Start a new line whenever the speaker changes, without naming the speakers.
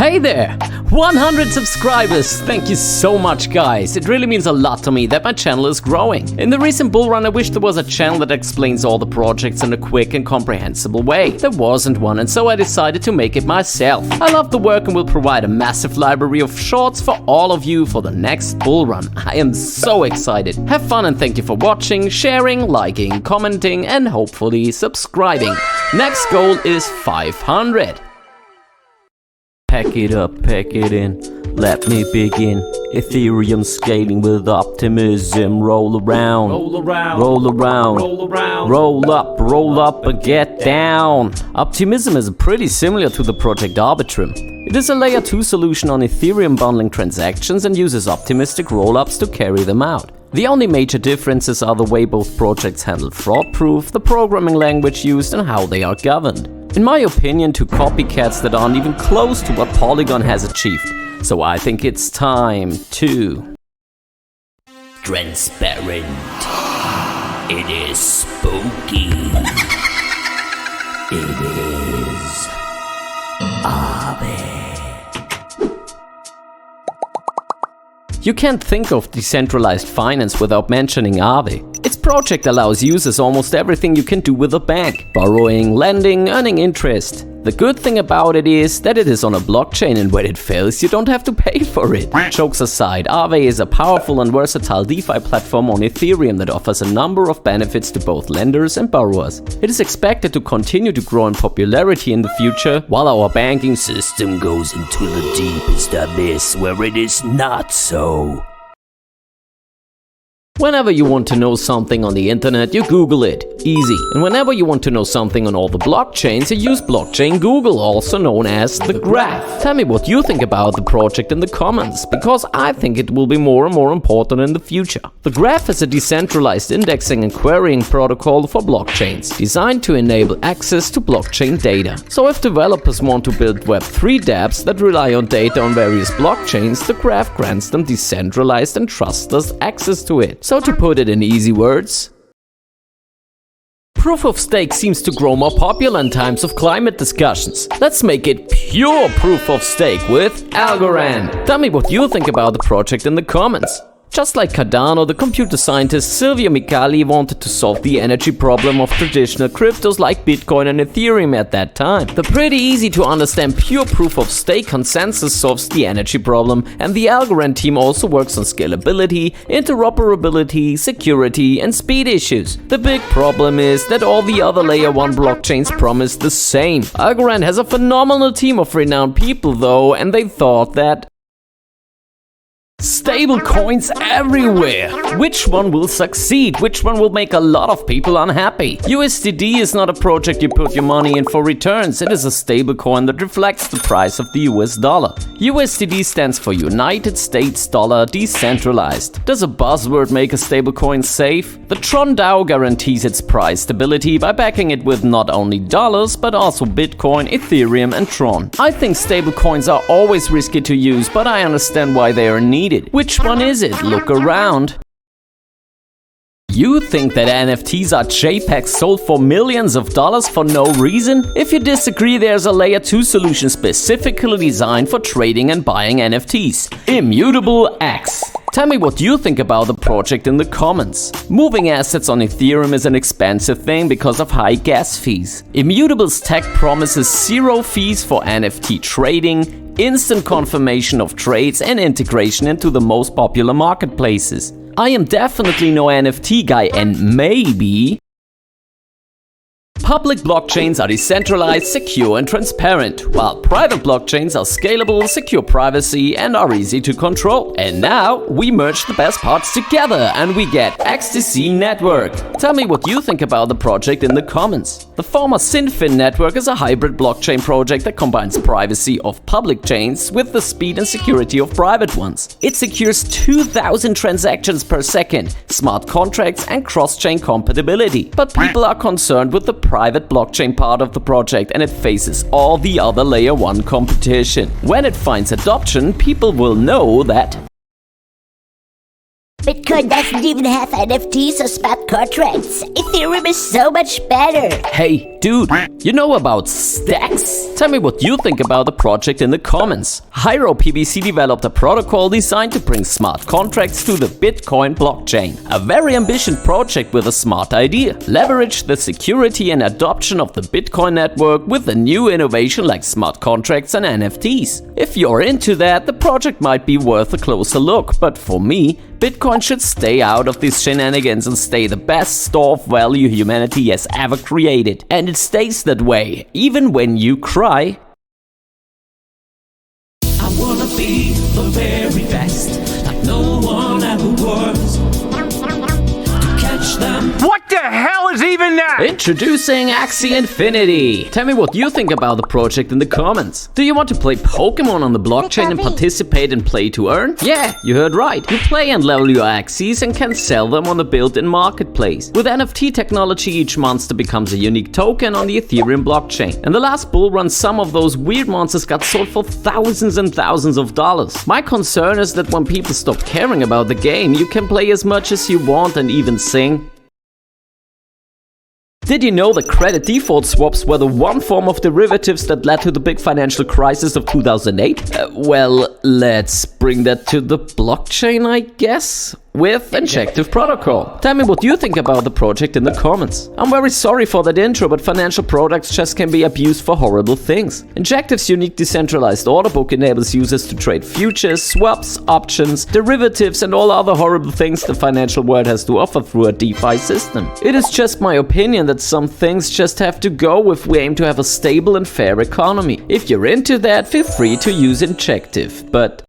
Hey there! 100 subscribers! Thank you so much, guys. It really means a lot to me that my channel is growing. In the recent bull run, I wish there was a channel that explains all the projects in a quick and comprehensible way. There wasn't one, and so I decided to make it myself. I love the work and will provide a massive library of shorts for all of you for the next bull run. I am so excited. Have fun and thank you for watching, sharing, liking, commenting, and hopefully subscribing. Next goal is 500.
Pack it up, pack it in, let me begin. Ethereum scaling with optimism. Roll around, roll around, roll around, roll around, roll up and get down. Optimism is pretty similar to the project Arbitrum. It is a layer 2 solution on Ethereum bundling transactions and uses optimistic rollups to carry them out. The only major differences are the way both projects handle fraud proof, the programming language used, and how they are governed. In my opinion, two copycats that aren't even close to what Polygon has achieved. So I think it's time to...
Transparent. It is spooky. It is Aave.
You can't think of decentralized finance without mentioning Aave. Its project allows users almost everything you can do with a bank: borrowing, lending, earning interest. The good thing about it is that it is on a blockchain, and when it fails, you don't have to pay for it. Jokes aside, Aave is a powerful and versatile DeFi platform on Ethereum that offers a number of benefits to both lenders and borrowers. It is expected to continue to grow in popularity in the future, while our banking
system goes into the deepest abyss where it is not so.
Whenever you want to know something on the internet, you Google it. Easy. And whenever you want to know something on all the blockchains, you use blockchain Google, also known as the graph. Tell me what you think about the project in the comments, because I think it will be more and more important in the future. The graph is a decentralized indexing and querying protocol for blockchains, designed to enable access to blockchain data. So if developers want to build Web3 dApps that rely on data on various blockchains, the graph grants them decentralized and trustless access to it. So to put it in easy words, proof of stake seems to grow more popular in times of climate discussions. Let's make it pure proof of stake with Algorand. Tell me what you think about the project in the comments. Just like Cardano, the computer scientist Silvio Micali wanted to solve the energy problem of traditional cryptos like Bitcoin and Ethereum at that time. The pretty easy to understand pure proof of stake consensus solves the energy problem, and the Algorand team also works on scalability, interoperability, security, and speed issues. The big problem is that all the other layer 1 blockchains promise the same. Algorand has a phenomenal team of renowned people though, and they thought that stable coins everywhere. Which one will succeed? Which one will make a lot of people unhappy? USDD is not a project you put your money in for returns. It is a stable coin that reflects the price of the US dollar. USDD stands for United States Dollar Decentralized. Does a buzzword make a stable coin safe? The Tron DAO guarantees its price stability by backing it with not only dollars but also Bitcoin, Ethereum, and Tron. I think stable coins are always risky to use, but I understand why they are needed. Which one is it? Look around. You think that NFTs are JPEGs sold for millions of dollars for no reason? If you disagree, there's a layer 2 solution specifically designed for trading and buying NFTs. Immutable X. Tell me what you think about the project in the comments. Moving assets on Ethereum is an expensive thing because of high gas fees. Immutable's tech promises 0 fees for NFT trading, instant confirmation of trades, and integration into the most popular marketplaces. I am definitely no NFT guy, and maybe public blockchains are decentralized, secure, and transparent, while private blockchains are scalable, secure privacy, and are easy to control. And now we merge the best parts together and we get XDC Network. Tell me what you think about the project in the comments. The former Synfin network is a hybrid blockchain project that combines privacy of public chains with the speed and security of private ones. It secures 2,000 transactions per second, smart contracts, and cross-chain compatibility. But people are concerned with the private blockchain part of the project, and it faces all the other layer 1 competition. When it finds adoption, people will know that
Bitcoin doesn't even have NFTs or smart contracts. Ethereum is so much better.
Hey, dude, you know about stacks? Tell me what you think about the project in the comments. Hyro PBC developed a protocol designed to bring smart contracts to the Bitcoin blockchain. A very ambitious project with a smart idea. Leverage the security and adoption of the Bitcoin network with a new innovation like smart contracts and NFTs. If you're into that, the project might be worth a closer look, but for me, Bitcoin should stay out of these shenanigans and stay the best store of value humanity has ever created. And it stays that way, even when you cry.
I wanna be the very best, like no one ever was. To catch them.
What the hell is even that?
Introducing Axie Infinity. Tell me what you think about the project in the comments. Do you want to play Pokemon on the blockchain and participate in play to earn? Yeah, you heard right. You play and level your Axies and can sell them on the built-in marketplace. With NFT technology, each monster becomes a unique token on the Ethereum blockchain. In the last bull run, some of those weird monsters got sold for thousands and thousands of dollars. My concern is that when people stop caring about the game, you can play as much as you want and even sing. Did you know that credit default swaps were the one form of derivatives that led to the big financial crisis of 2008? Well, let's bring that to the blockchain, I guess? With Injective Protocol. Tell me what you think about the project in the comments. I'm very sorry for that intro, but financial products just can be abused for horrible things. Injective's unique decentralized order book enables users to trade futures, swaps, options, derivatives, and all other horrible things the financial world has to offer through a DeFi system. It is just my opinion that some things just have to go if we aim to have a stable and fair economy. If you're into that, feel free to use Injective, but